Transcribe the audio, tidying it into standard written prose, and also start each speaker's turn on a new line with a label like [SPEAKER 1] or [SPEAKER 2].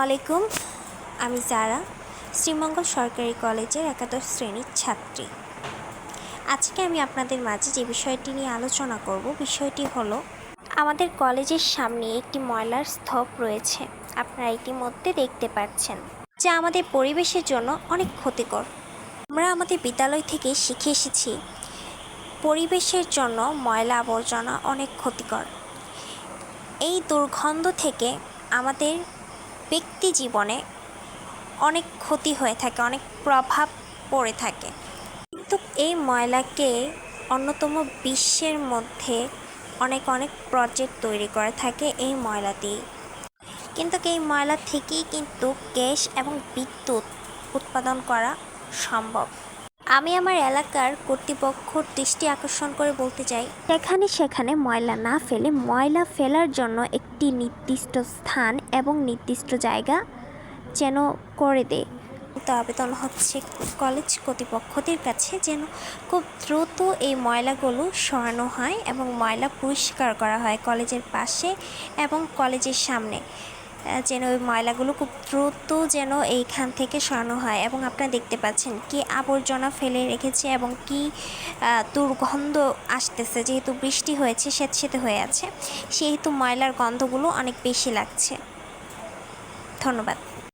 [SPEAKER 1] আলাইকুম। আমি যারা শ্রীমঙ্গল সরকারি কলেজের একাদশ শ্রেণীর ছাত্রী। আজকে আমি আপনাদের মাঝে যে বিষয়টি নিয়ে আলোচনা করব, বিষয়টি হলো আমাদের কলেজের সামনে একটি ময়লার স্তূপ রয়েছে। আপনারা ইতিমধ্যে দেখতে পাচ্ছেন, যা আমাদের পরিবেশের জন্য অনেক ক্ষতিকর। আমরা আমাদের বিদ্যালয় থেকে শিখে এসেছি পরিবেশের জন্য ময়লা আবর্জনা অনেক ক্ষতিকর। এই দুর্গন্ধ থেকে আমাদের ব্যক্তি জীবনে অনেক ক্ষতি হয়ে থাকে, অনেক প্রভাব পড়ে থাকে। কিন্তু এই ময়লাকে অন্যতম বিশ্বের মধ্যে অনেক প্রজেক্ট তৈরি করে থাকে এই ময়লা দিয়ে। কিন্তু এই ময়লা থেকেই কিন্তু গ্যাস এবং বিদ্যুৎ উৎপাদন করা সম্ভব। আমি আমার এলাকার কর্তৃপক্ষর দৃষ্টি আকর্ষণ করে বলতে চাই, সেখানে ময়লা না ফেলে ময়লা ফেলার জন্য একটি নির্দিষ্ট স্থান এবং নির্দিষ্ট জায়গা যেন করে দেয়। তো আবেদন হচ্ছে কলেজ কর্তৃপক্ষদের কাছে যেন খুব দ্রুত এই ময়লাগুলো সরানো হয় এবং ময়লা পরিষ্কার করা হয় কলেজের পাশে এবং কলেজের সামনে, যেন ওই ময়লাগুলো খুব দ্রুত যেন এইখান থেকে সরানো হয়। এবং আপনারা দেখতে পাচ্ছেন কি আবর্জনা ফেলে রেখেছে এবং কি দুর্গন্ধ আসতেছে। যেহেতু বৃষ্টি হয়েছে, স্যাঁতসেঁতে হয়ে আছে, সেহেতু ময়লার গন্ধগুলো অনেক বেশি লাগছে। ধন্যবাদ।